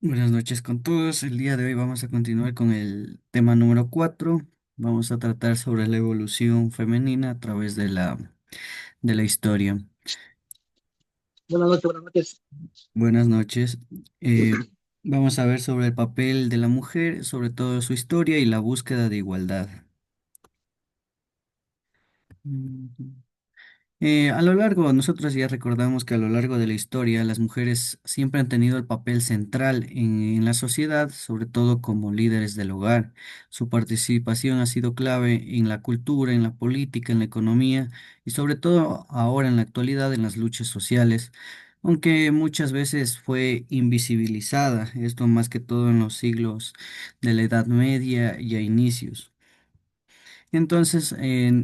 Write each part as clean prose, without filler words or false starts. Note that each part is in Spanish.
Buenas noches con todos. El día de hoy vamos a continuar con el tema número 4. Vamos a tratar sobre la evolución femenina a través de la historia. Buenas noches, buenas noches. Buenas noches. Eh, Vamos a ver sobre el papel de la mujer, sobre todo su historia y la búsqueda de igualdad. A lo largo, nosotros ya recordamos que a lo largo de la historia las mujeres siempre han tenido el papel central en la sociedad, sobre todo como líderes del hogar. Su participación ha sido clave en la cultura, en la política, en la economía y sobre todo ahora en la actualidad en las luchas sociales, aunque muchas veces fue invisibilizada, esto más que todo en los siglos de la Edad Media y a inicios. Entonces,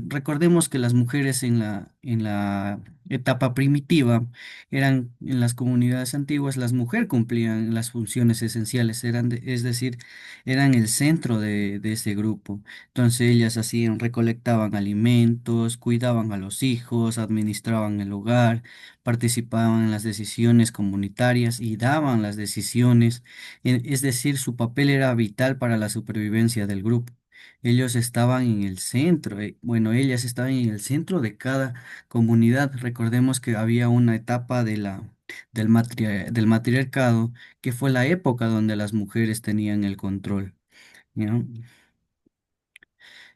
recordemos que las mujeres en la etapa primitiva eran en las comunidades antiguas, las mujeres cumplían las funciones esenciales, es decir, eran el centro de ese grupo. Entonces, ellas hacían, recolectaban alimentos, cuidaban a los hijos, administraban el hogar, participaban en las decisiones comunitarias y daban las decisiones, es decir, su papel era vital para la supervivencia del grupo. Ellos estaban en el centro, bueno, ellas estaban en el centro de cada comunidad. Recordemos que había una etapa del matriarcado, que fue la época donde las mujeres tenían el control, ¿ya?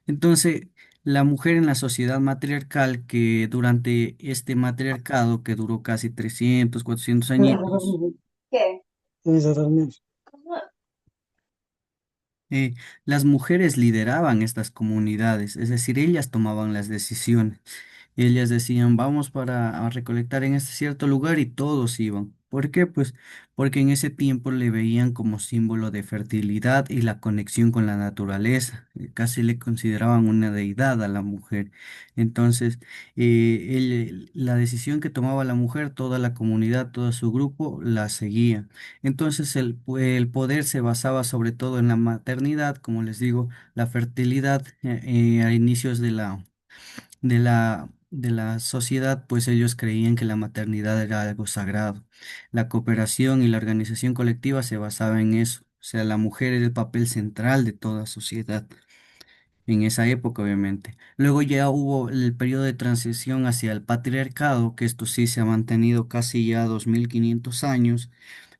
Entonces, la mujer en la sociedad matriarcal, que durante este matriarcado, que duró casi 300, 400 añitos, ¿Qué? Esa realmente. eh, las mujeres lideraban estas comunidades, es decir, ellas tomaban las decisiones. Ellas decían, vamos a recolectar en este cierto lugar y todos iban. ¿Por qué? Pues porque en ese tiempo le veían como símbolo de fertilidad y la conexión con la naturaleza. Casi le consideraban una deidad a la mujer. Entonces, la decisión que tomaba la mujer, toda la comunidad, todo su grupo la seguía. Entonces, el poder se basaba sobre todo en la maternidad, como les digo, la fertilidad a inicios de la sociedad, pues ellos creían que la maternidad era algo sagrado. La cooperación y la organización colectiva se basaba en eso. O sea, la mujer era el papel central de toda sociedad en esa época, obviamente. Luego ya hubo el periodo de transición hacia el patriarcado, que esto sí se ha mantenido casi ya 2500 años.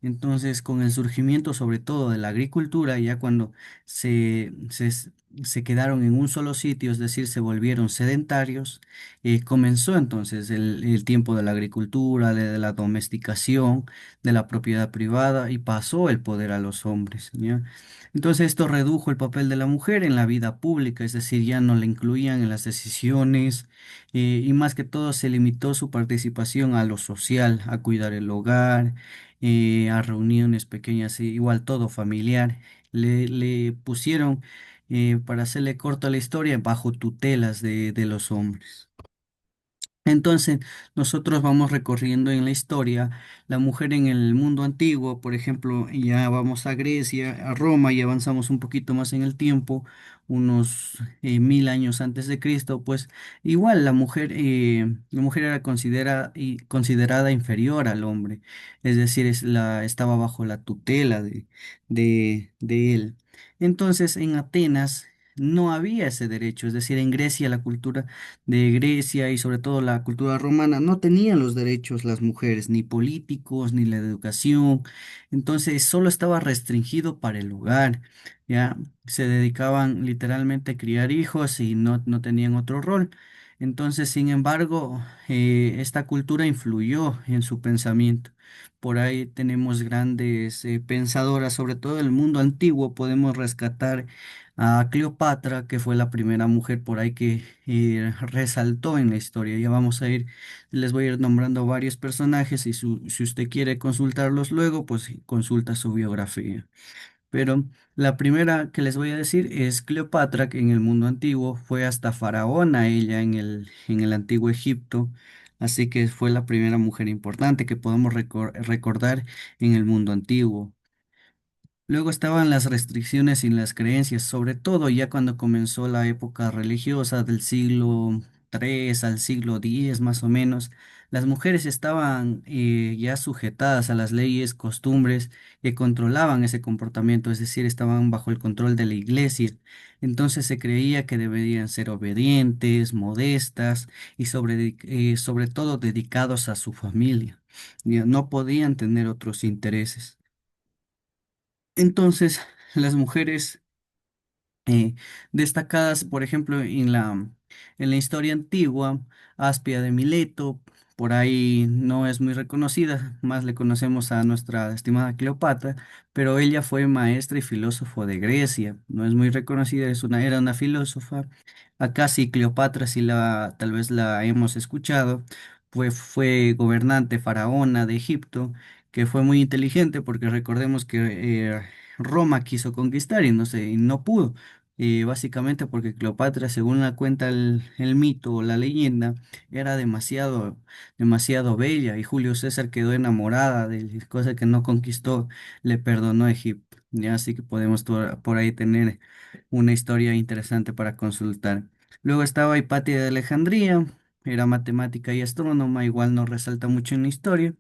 Entonces, con el surgimiento sobre todo de la agricultura, ya cuando se quedaron en un solo sitio, es decir, se volvieron sedentarios, comenzó entonces el tiempo de la agricultura, de la domesticación, de la propiedad privada y pasó el poder a los hombres, ¿ya? Entonces esto redujo el papel de la mujer en la vida pública, es decir, ya no la incluían en las decisiones, y más que todo se limitó su participación a lo social, a cuidar el hogar, a reuniones pequeñas, igual todo familiar. Le pusieron, para hacerle corta la historia, bajo tutelas de los hombres. Entonces, nosotros vamos recorriendo en la historia la mujer en el mundo antiguo, por ejemplo, ya vamos a Grecia, a Roma y avanzamos un poquito más en el tiempo, unos 1000 años antes de Cristo, pues igual la mujer era considerada inferior al hombre, es decir, estaba bajo la tutela de él. Entonces, en Atenas no había ese derecho, es decir, en Grecia la cultura de Grecia y sobre todo la cultura romana, no tenían los derechos las mujeres, ni políticos, ni la educación, entonces solo estaba restringido para el hogar, ya se dedicaban literalmente a criar hijos y no tenían otro rol. Entonces, sin embargo, esta cultura influyó en su pensamiento. Por ahí tenemos grandes pensadoras, sobre todo del mundo antiguo, podemos rescatar a Cleopatra, que fue la primera mujer por ahí que resaltó en la historia. Ya vamos a ir, les voy a ir nombrando varios personajes y si usted quiere consultarlos luego, pues consulta su biografía. Pero la primera que les voy a decir es Cleopatra, que en el mundo antiguo fue hasta faraona ella en el antiguo Egipto. Así que fue la primera mujer importante que podemos recordar en el mundo antiguo. Luego estaban las restricciones y las creencias, sobre todo ya cuando comenzó la época religiosa del siglo III al siglo X más o menos, las mujeres estaban ya sujetadas a las leyes, costumbres que controlaban ese comportamiento, es decir, estaban bajo el control de la iglesia. Entonces se creía que deberían ser obedientes, modestas y sobre todo dedicados a su familia. Ya no podían tener otros intereses. Entonces, las mujeres eh, destacadas, por ejemplo, en la historia antigua, Aspia de Mileto, por ahí no es muy reconocida, más le conocemos a nuestra estimada Cleopatra, pero ella fue maestra y filósofo de Grecia, no es muy reconocida, era una filósofa. Acá sí, Cleopatra sí tal vez la hemos escuchado, pues fue gobernante faraona de Egipto, que fue muy inteligente porque recordemos que Roma quiso conquistar y y no pudo. Básicamente porque Cleopatra, según la cuenta el mito o la leyenda, era demasiado bella y Julio César quedó enamorada de él, cosa que no conquistó, le perdonó a Egipto. Ya así que podemos por ahí tener una historia interesante para consultar. Luego estaba Hipatia de Alejandría, era matemática y astrónoma, igual no resalta mucho en la historia.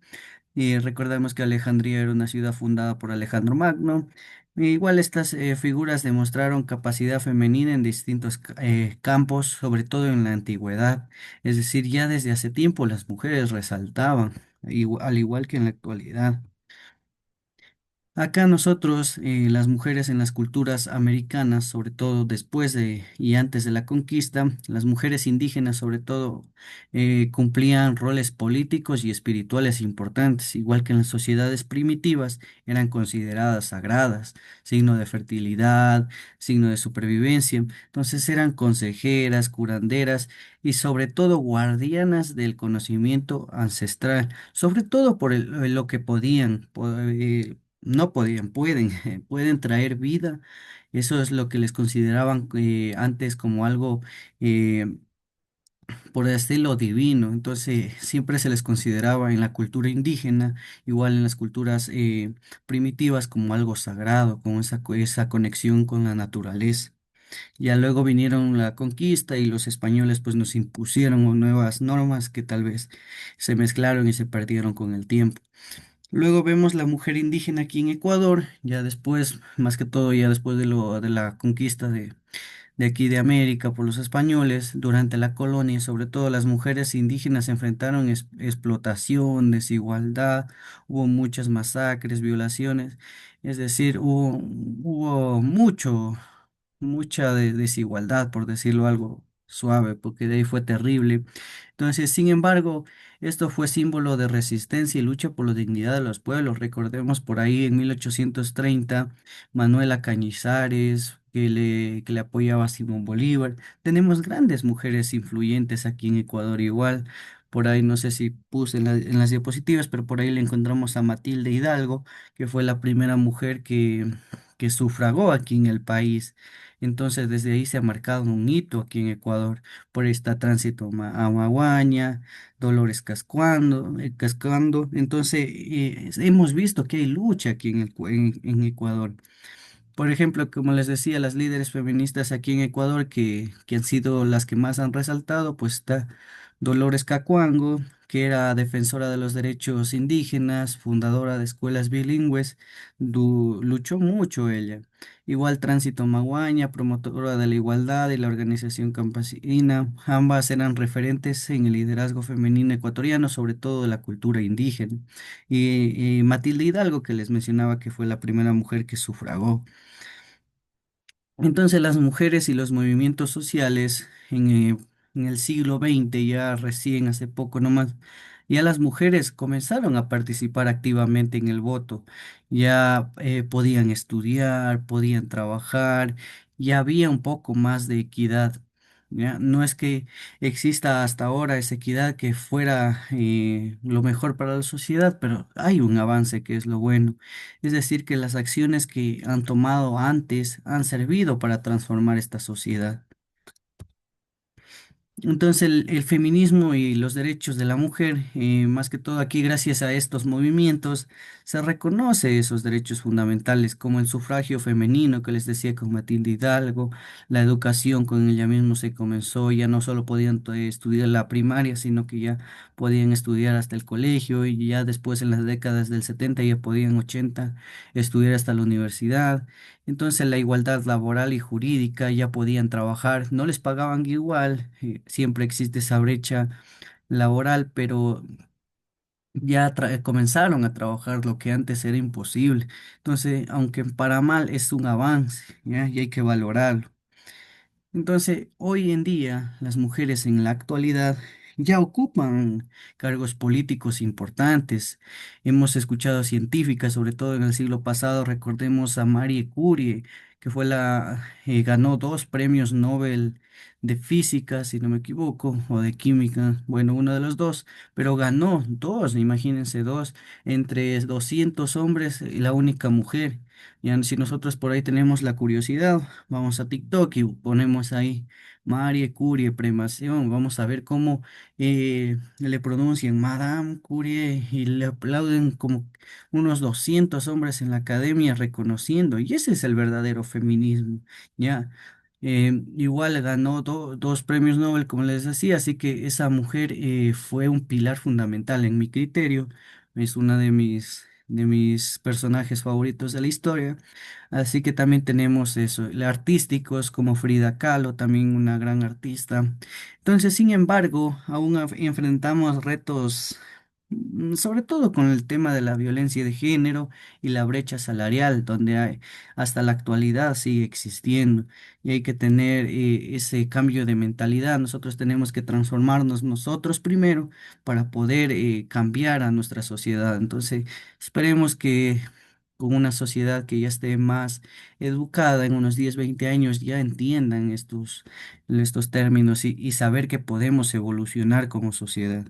Y recordemos que Alejandría era una ciudad fundada por Alejandro Magno. Igual estas figuras demostraron capacidad femenina en distintos campos, sobre todo en la antigüedad. Es decir, ya desde hace tiempo las mujeres resaltaban, al igual que en la actualidad. Acá nosotros, las mujeres en las culturas americanas, sobre todo después de y antes de la conquista, las mujeres indígenas sobre todo cumplían roles políticos y espirituales importantes, igual que en las sociedades primitivas eran consideradas sagradas, signo de fertilidad, signo de supervivencia. Entonces eran consejeras, curanderas y sobre todo guardianas del conocimiento ancestral, sobre todo por lo que podían. No podían, pueden, pueden traer vida. Eso es lo que les consideraban antes como algo eh, por estilo divino. Entonces siempre se les consideraba en la cultura indígena, igual en las culturas primitivas, como algo sagrado, como esa conexión con la naturaleza. Ya luego vinieron la conquista y los españoles pues nos impusieron nuevas normas que tal vez se mezclaron y se perdieron con el tiempo. Luego vemos la mujer indígena aquí en Ecuador, ya después, más que todo ya después de la conquista de aquí de América por los españoles, durante la colonia, sobre todo las mujeres indígenas se enfrentaron explotación, desigualdad, hubo muchas masacres, violaciones, es decir, hubo mucha desigualdad, por decirlo algo suave, porque de ahí fue terrible. Entonces, sin embargo, esto fue símbolo de resistencia y lucha por la dignidad de los pueblos. Recordemos por ahí en 1830, Manuela Cañizares, que le apoyaba a Simón Bolívar. Tenemos grandes mujeres influyentes aquí en Ecuador igual. Por ahí no sé si puse en las diapositivas, pero por ahí le encontramos a Matilde Hidalgo, que fue la primera mujer que sufragó aquí en el país. Entonces, desde ahí se ha marcado un hito aquí en Ecuador. Por ahí está Tránsito a Maguaña, Dolores Cascando. Entonces, hemos visto que hay lucha aquí en Ecuador. Por ejemplo, como les decía, las líderes feministas aquí en Ecuador que han sido las que más han resaltado, pues está Dolores Cacuango, que era defensora de los derechos indígenas, fundadora de escuelas bilingües, luchó mucho ella. Igual Tránsito Maguaña, promotora de la igualdad y la organización campesina, ambas eran referentes en el liderazgo femenino ecuatoriano, sobre todo de la cultura indígena. Y Matilde Hidalgo, que les mencionaba que fue la primera mujer que sufragó. Entonces las mujeres y los movimientos sociales en el siglo XX, ya recién hace poco nomás, ya las mujeres comenzaron a participar activamente en el voto, ya podían estudiar, podían trabajar, ya había un poco más de equidad. ¿Ya? No es que exista hasta ahora esa equidad que fuera lo mejor para la sociedad, pero hay un avance que es lo bueno. Es decir, que las acciones que han tomado antes han servido para transformar esta sociedad. Entonces, el feminismo y los derechos de la mujer, más que todo aquí, gracias a estos movimientos, se reconoce esos derechos fundamentales, como el sufragio femenino que les decía con Matilde Hidalgo, la educación con ella mismo se comenzó, ya no solo podían estudiar la primaria, sino que ya podían estudiar hasta el colegio y ya después en las décadas del 70 ya podían 80 estudiar hasta la universidad. Entonces la igualdad laboral y jurídica ya podían trabajar, no les pagaban igual, siempre existe esa brecha laboral, pero ya comenzaron a trabajar lo que antes era imposible. Entonces, aunque para mal es un avance, ¿ya? Y hay que valorarlo. Entonces, hoy en día, las mujeres en la actualidad ya ocupan cargos políticos importantes. Hemos escuchado a científicas, sobre todo en el siglo pasado, recordemos a Marie Curie, que ganó dos premios Nobel de física, si no me equivoco, o de química, bueno, uno de los dos, pero ganó dos, imagínense dos, entre 200 hombres y la única mujer. Ya si nosotros por ahí tenemos la curiosidad, vamos a TikTok y ponemos ahí Marie Curie, premación. Vamos a ver cómo le pronuncian Madame Curie y le aplauden como unos 200 hombres en la academia reconociendo. Y ese es el verdadero feminismo, ¿ya? Igual ganó dos premios Nobel, como les decía, así que esa mujer fue un pilar fundamental en mi criterio. Es una de mis personajes favoritos de la historia. Así que también tenemos eso, artísticos como Frida Kahlo, también una gran artista. Entonces, sin embargo, aún enfrentamos retos, sobre todo con el tema de la violencia de género y la brecha salarial, donde hasta la actualidad sigue existiendo y hay que tener ese cambio de mentalidad. Nosotros tenemos que transformarnos nosotros primero para poder cambiar a nuestra sociedad. Entonces, esperemos que con una sociedad que ya esté más educada en unos 10 20 años, ya entiendan estos términos y saber que podemos evolucionar como sociedad.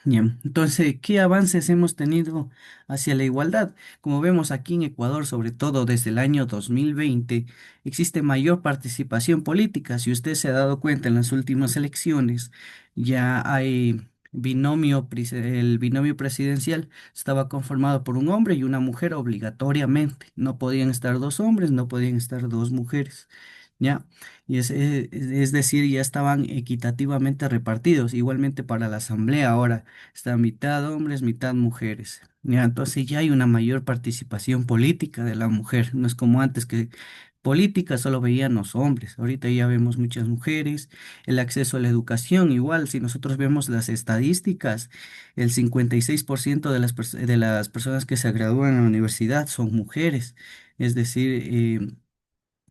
Bien, entonces, ¿qué avances hemos tenido hacia la igualdad? Como vemos aquí en Ecuador, sobre todo desde el año 2020, existe mayor participación política. Si usted se ha dado cuenta en las últimas elecciones, ya hay el binomio presidencial estaba conformado por un hombre y una mujer obligatoriamente. No podían estar dos hombres, no podían estar dos mujeres. ¿Ya? Es decir, ya estaban equitativamente repartidos. Igualmente para la asamblea ahora está mitad hombres, mitad mujeres. Ya, entonces ya hay una mayor participación política de la mujer. No es como antes que política solo veían los hombres. Ahorita ya vemos muchas mujeres. El acceso a la educación, igual, si nosotros vemos las estadísticas, el 56% de las personas que se gradúan en la universidad son mujeres. Es decir,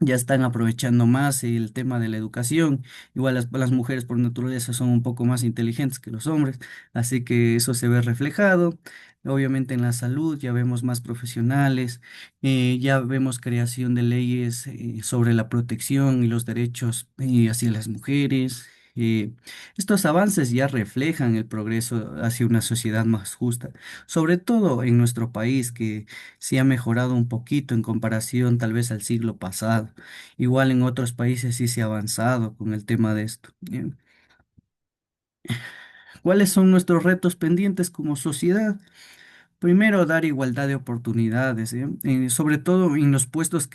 ya están aprovechando más el tema de la educación. Igual las mujeres por naturaleza son un poco más inteligentes que los hombres, así que eso se ve reflejado. Obviamente en la salud ya vemos más profesionales, ya vemos creación de leyes sobre la protección y los derechos hacia las mujeres. eh, Estos avances ya reflejan el progreso hacia una sociedad más justa, sobre todo en nuestro país que sí ha mejorado un poquito en comparación tal vez al siglo pasado. Igual en otros países sí se ha avanzado con el tema de esto. Bien. ¿Cuáles son nuestros retos pendientes como sociedad? Primero, dar igualdad de oportunidades, ¿eh? Sobre todo en los puestos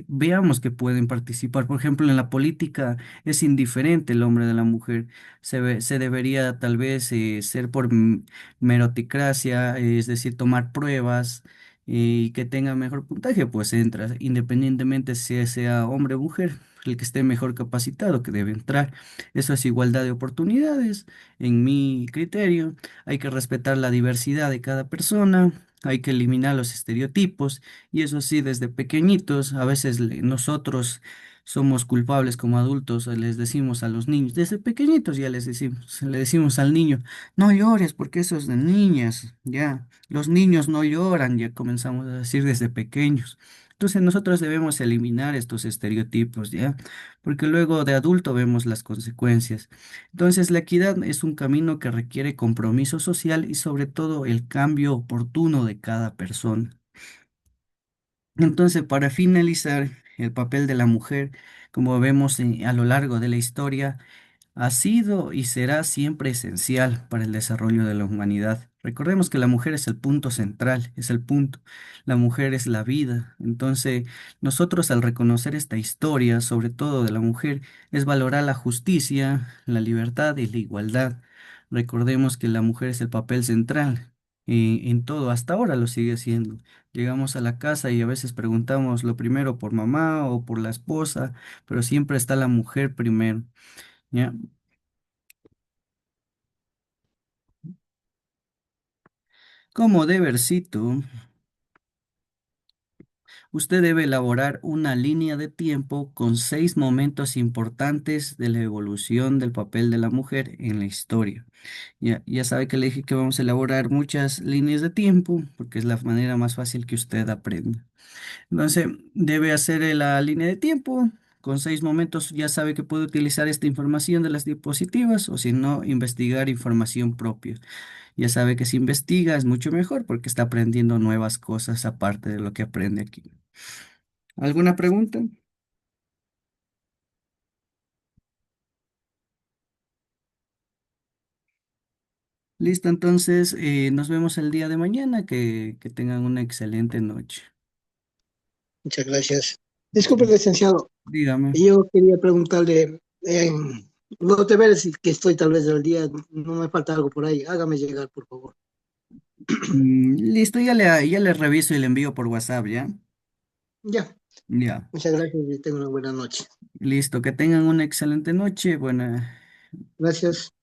veamos que pueden participar. Por ejemplo, en la política es indiferente el hombre de la mujer. Se debería tal vez ser por meritocracia, es decir, tomar pruebas y que tenga mejor puntaje, pues entra, independientemente si sea hombre o mujer. El que esté mejor capacitado que debe entrar. Eso es igualdad de oportunidades, en mi criterio. Hay que respetar la diversidad de cada persona, hay que eliminar los estereotipos y eso sí, desde pequeñitos, a veces nosotros somos culpables como adultos, les decimos a los niños, desde pequeñitos ya le decimos al niño, no llores porque eso es de niñas, ya, los niños no lloran, ya comenzamos a decir desde pequeños. Entonces nosotros debemos eliminar estos estereotipos, ¿ya? Porque luego de adulto vemos las consecuencias. Entonces, la equidad es un camino que requiere compromiso social y sobre todo el cambio oportuno de cada persona. Entonces, para finalizar, el papel de la mujer, como vemos a lo largo de la historia, ha sido y será siempre esencial para el desarrollo de la humanidad. Recordemos que la mujer es el punto central, es el punto. La mujer es la vida. Entonces, nosotros al reconocer esta historia, sobre todo de la mujer, es valorar la justicia, la libertad y la igualdad. Recordemos que la mujer es el papel central en todo, hasta ahora lo sigue siendo. Llegamos a la casa y a veces preguntamos lo primero por mamá o por la esposa, pero siempre está la mujer primero, ¿ya? Como debercito. Usted debe elaborar una línea de tiempo con 6 momentos importantes de la evolución del papel de la mujer en la historia. Ya sabe que le dije que vamos a elaborar muchas líneas de tiempo porque es la manera más fácil que usted aprenda. Entonces, debe hacer la línea de tiempo. Con 6 momentos ya sabe que puede utilizar esta información de las diapositivas o si no, investigar información propia. Ya sabe que si investiga es mucho mejor porque está aprendiendo nuevas cosas aparte de lo que aprende aquí. ¿Alguna pregunta? Listo, entonces nos vemos el día de mañana. Que tengan una excelente noche. Muchas gracias. Disculpe, licenciado. Dígame. Yo quería preguntarle, no te ver si que estoy tal vez del día, no me falta algo por ahí. Hágame llegar, por favor. Listo, ya le reviso y le envío por WhatsApp, ¿ya? Ya, Ya. muchas gracias y tenga una buena noche. Listo, que tengan una excelente noche. Buena. Gracias.